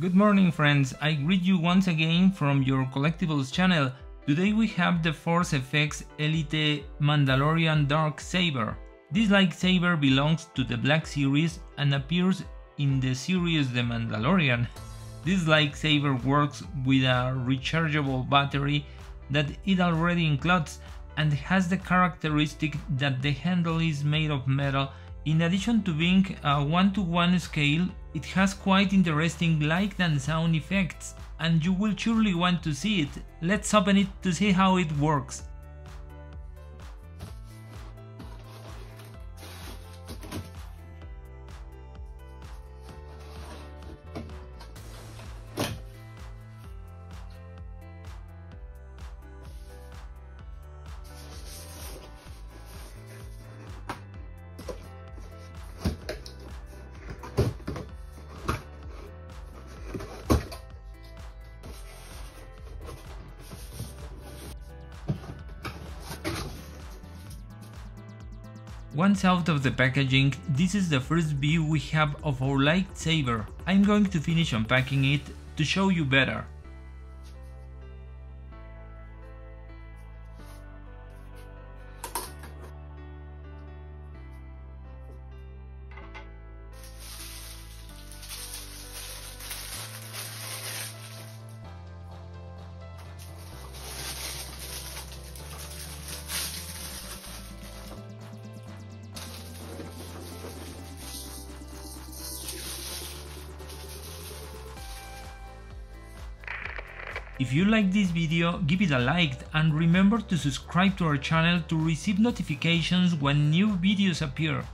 Good morning friends, I greet you once again from your collectibles channel. Today we have the Force FX Elite Mandalorian Darksaber. This lightsaber belongs to the Black Series and appears in the series The Mandalorian. This lightsaber works with a rechargeable battery that it already includes and has the characteristic that the handle is made of metal. In addition to being a 1:1 scale, it has quite interesting light and sound effects, and you will surely want to see it. Let's open it to see how it works. Once out of the packaging, this is the first view we have of our lightsaber. I'm going to finish unpacking it to show you better. If you like this video, give it a like and remember to subscribe to our channel to receive notifications when new videos appear.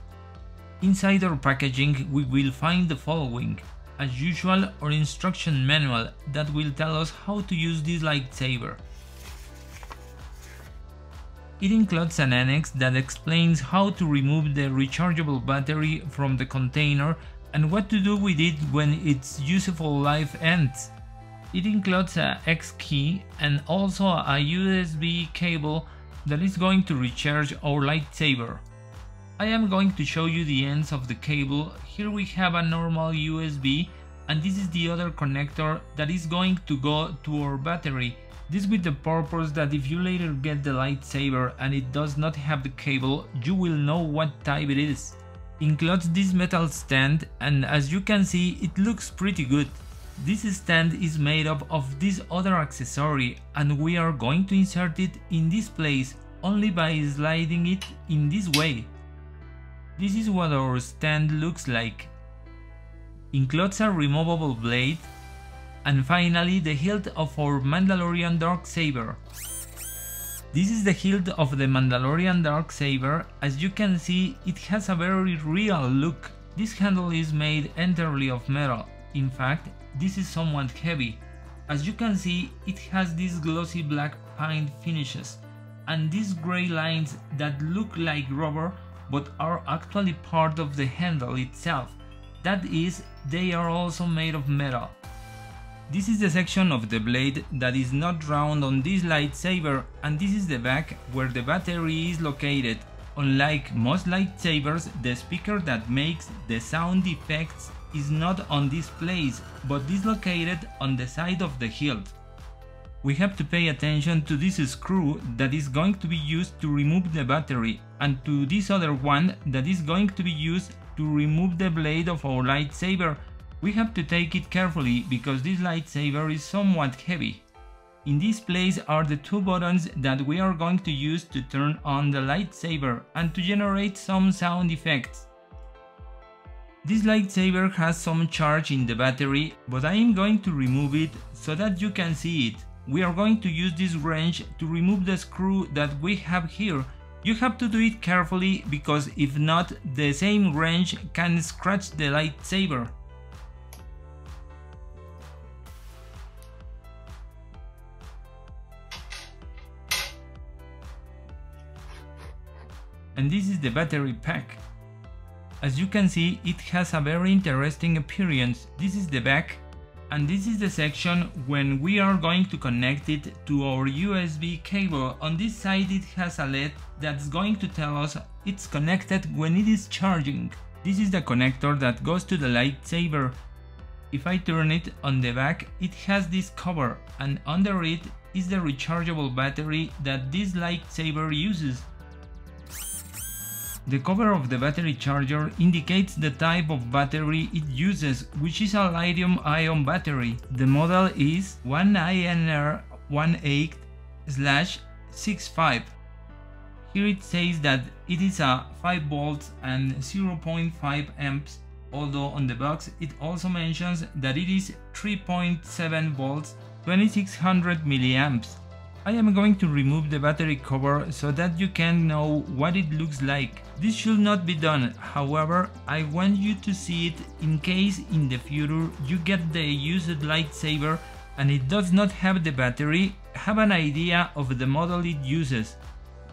Inside our packaging we will find the following: as usual, our instruction manual that will tell us how to use this lightsaber. It includes an annex that explains how to remove the rechargeable battery from the container and what to do with it when its useful life ends. It includes a X key and also a USB cable that is going to recharge our lightsaber. I am going to show you the ends of the cable. Here we have a normal USB and this is the other connector that is going to go to our battery. This with the purpose that if you later get the lightsaber and it does not have the cable, you will know what type it is. Includes this metal stand, and as you can see, it looks pretty good. This stand is made up of this other accessory and we are going to insert it in this place only by sliding it in this way. This is what our stand looks like. Includes a removable blade and finally the hilt of our Mandalorian Darksaber. This is the hilt of the Mandalorian Darksaber. As you can see, it has a very real look. This handle is made entirely of metal. In fact, this is somewhat heavy. As you can see, it has these glossy black paint finishes and these grey lines that look like rubber but are actually part of the handle itself. That is, they are also made of metal. This is the section of the blade that is not round on this lightsaber, and this is the back where the battery is located. Unlike most lightsabers, the speaker that makes the sound effects is not on this place, but is located on the side of the hilt. We have to pay attention to this screw that is going to be used to remove the battery, and to this other one that is going to be used to remove the blade of our lightsaber. We have to take it carefully because this lightsaber is somewhat heavy. In this place are the two buttons that we are going to use to turn on the lightsaber and to generate some sound effects. This lightsaber has some charge in the battery, but I am going to remove it so that you can see it. We are going to use this wrench to remove the screw that we have here. You have to do it carefully because if not, the same wrench can scratch the lightsaber. And this is the battery pack. As you can see, it has a very interesting appearance. This is the back, and this is the section when we are going to connect it to our USB cable. On this side it has a LED that's going to tell us it's connected when it is charging. This is the connector that goes to the lightsaber. If I turn it on the back, it has this cover, and under it is the rechargeable battery that this lightsaber uses. The cover of the battery charger indicates the type of battery it uses, which is a lithium-ion battery. The model is 1INR18/65. Here it says that it is a 5 volts and 0.5 amps, although on the box it also mentions that it is 3.7 volts, 2600 milliamps. I am going to remove the battery cover so that you can know what it looks like. This should not be done, however, I want you to see it in case in the future you get the used lightsaber and it does not have the battery, have an idea of the model it uses.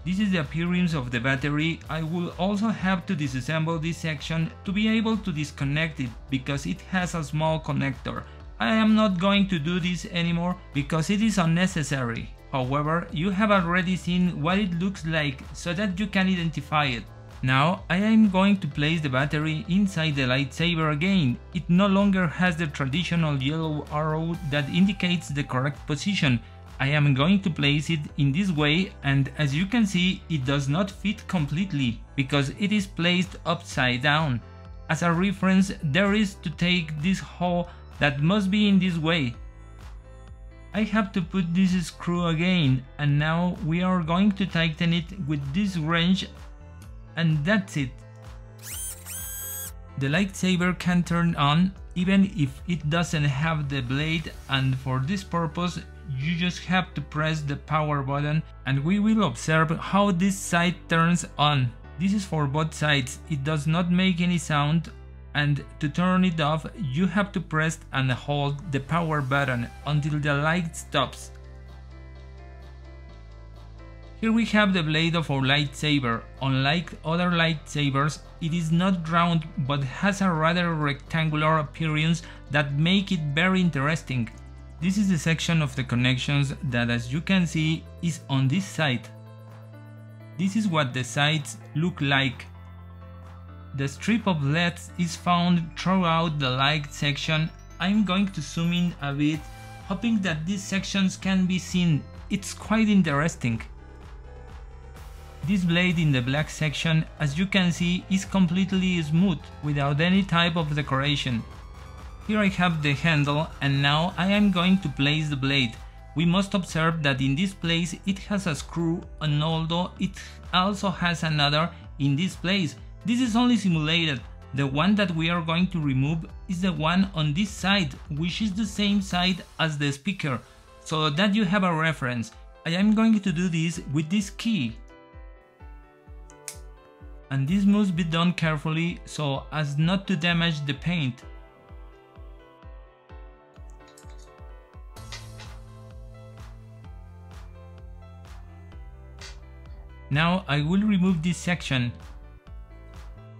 This is the appearance of the battery. I will also have to disassemble this section to be able to disconnect it because it has a small connector. I am not going to do this anymore because it is unnecessary. However, you have already seen what it looks like so that you can identify it. Now I am going to place the battery inside the lightsaber again. It no longer has the traditional yellow arrow that indicates the correct position. I am going to place it in this way, and as you can see, it does not fit completely because it is placed upside down. As a reference, there is to take this hole that must be in this way. I have to put this screw again, and now we are going to tighten it with this wrench, and that's it. The lightsaber can turn on even if it doesn't have the blade, and for this purpose you just have to press the power button and we will observe how this side turns on. This is for both sides, it does not make any sound, and to turn it off you have to press and hold the power button until the light stops. Here we have the blade of our lightsaber. Unlike other lightsabers, it is not round but has a rather rectangular appearance that make it very interesting. This is the section of the connections that, as you can see, is on this side. This is what the sides look like. The strip of LEDs is found throughout the light section. I'm going to zoom in a bit, hoping that these sections can be seen. It's quite interesting. This blade in the black section, as you can see, is completely smooth, without any type of decoration. Here I have the handle, and now I am going to place the blade. We must observe that in this place it has a screw, and although it also has another in this place, this is only simulated. The one that we are going to remove is the one on this side, which is the same side as the speaker, so that you have a reference. I am going to do this with this key. And this must be done carefully so as not to damage the paint. Now I will remove this section.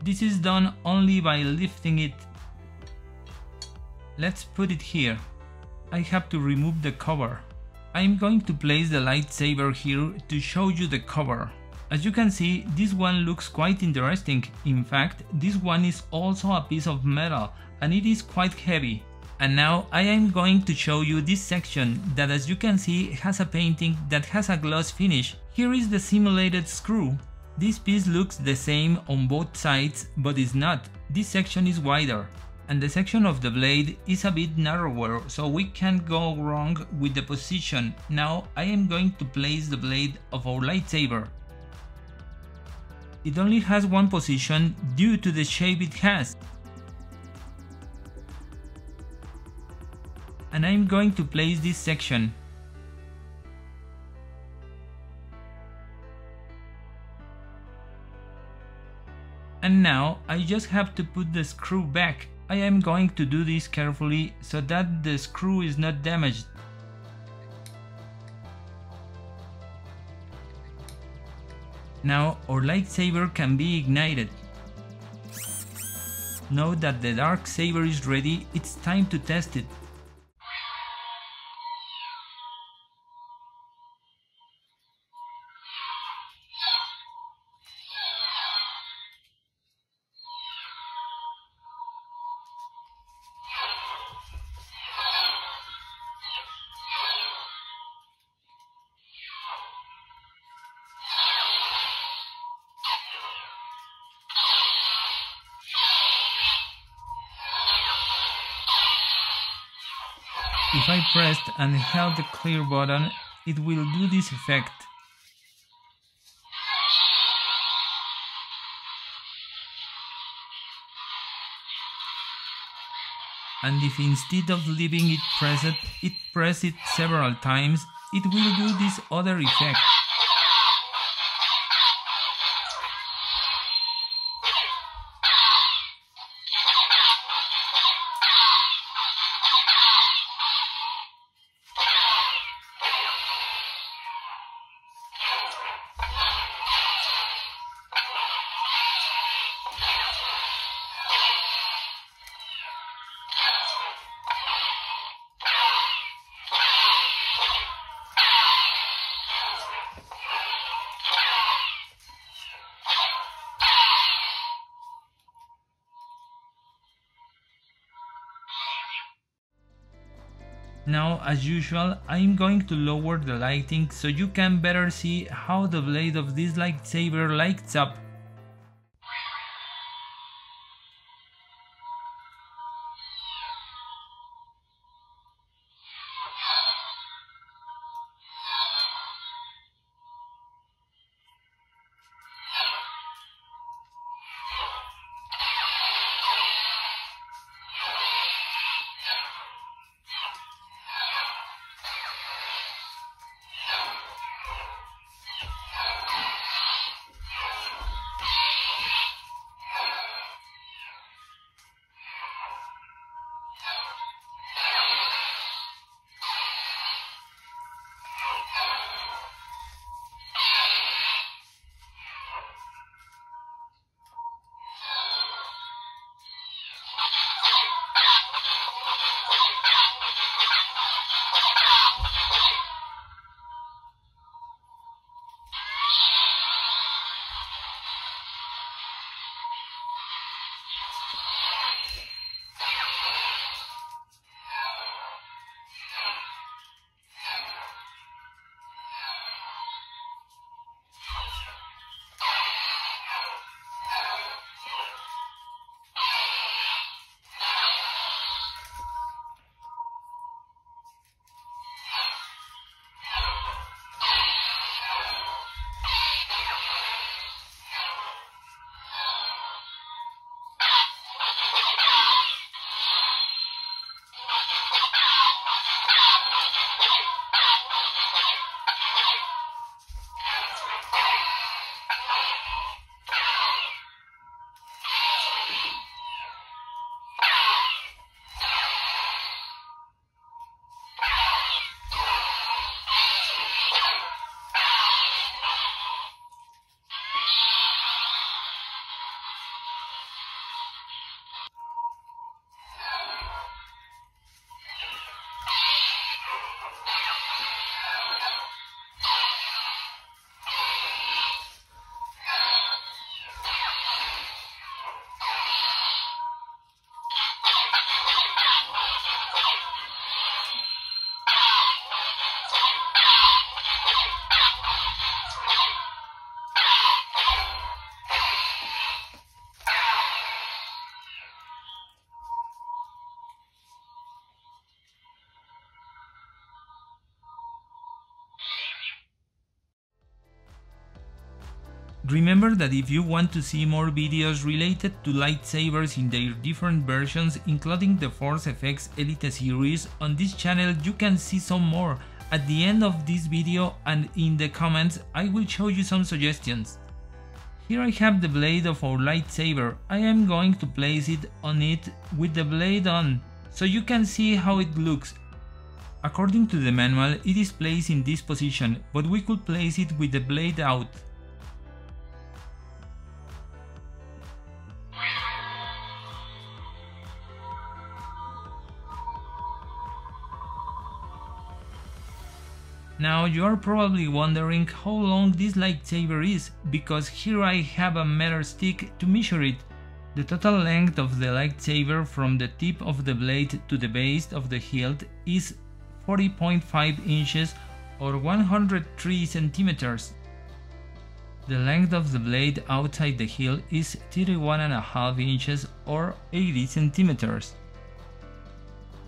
This is done only by lifting it. Let's put it here. I have to remove the cover. I am going to place the lightsaber here to show you the cover. As you can see, this one looks quite interesting. In fact, this one is also a piece of metal and it is quite heavy. And now I am going to show you this section that, as you can see, has a painting that has a gloss finish. Here is the simulated screw. This piece looks the same on both sides, but is not. This section is wider, and the section of the blade is a bit narrower, so we can't go wrong with the position. Now I am going to place the blade of our lightsaber. It only has one position due to the shape it has. And I'm going to place this section. And now I just have to put the screw back. I am going to do this carefully so that the screw is not damaged. Now our lightsaber can be ignited. Now that the Darksaber is ready, it's time to test it. If I pressed and held the clear button, it will do this effect. And if instead of leaving it press it several times, it will do this other effect. Now, as usual, I am going to lower the lighting so you can better see how the blade of this lightsaber lights up. Remember that if you want to see more videos related to lightsabers in their different versions, including the Force FX Elite series, on this channel you can see some more. At the end of this video and in the comments I will show you some suggestions. Here I have the blade of our lightsaber. I am going to place it on it with the blade on, so you can see how it looks. According to the manual, it is placed in this position, but we could place it with the blade out. Now you are probably wondering how long this lightsaber is, because here I have a meter stick to measure it. The total length of the lightsaber from the tip of the blade to the base of the hilt is 40.5 inches or 103 centimeters. The length of the blade outside the hilt is 31.5 inches or 80 centimeters.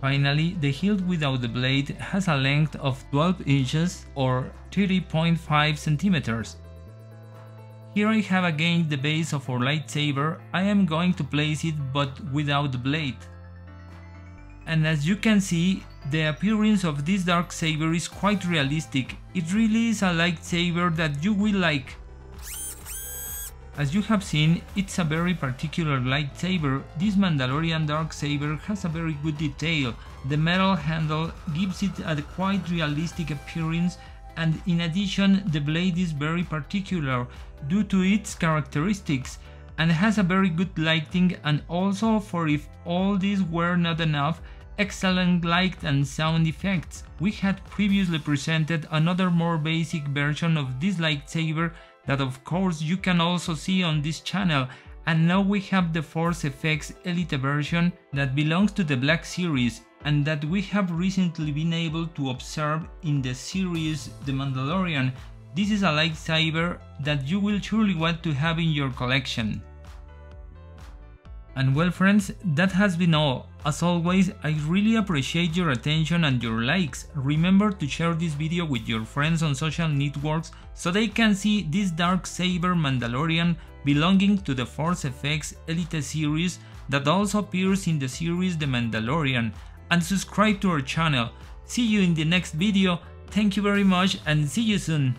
Finally, the hilt without the blade has a length of 12 inches or 30.5 centimeters. Here I have again the base of our lightsaber. I am going to place it but without the blade. And as you can see, the appearance of this Darksaber is quite realistic. It really is a lightsaber that you will like. As you have seen, it's a very particular lightsaber. This Mandalorian Darksaber has a very good detail. The metal handle gives it a quite realistic appearance, and in addition the blade is very particular due to its characteristics and has a very good lighting, and also, for if all this were not enough, excellent light and sound effects. We had previously presented another more basic version of this lightsaber that of course you can also see on this channel, and now we have the Force FX Elite version that belongs to the Black series and that we have recently been able to observe in the series The Mandalorian. This is a lightsaber that you will surely want to have in your collection. And well friends, that has been all. As always, I really appreciate your attention and your likes. Remember to share this video with your friends on social networks so they can see this Darksaber Mandalorian belonging to the Force FX Elite series that also appears in the series The Mandalorian, and subscribe to our channel. See you in the next video, thank you very much and see you soon.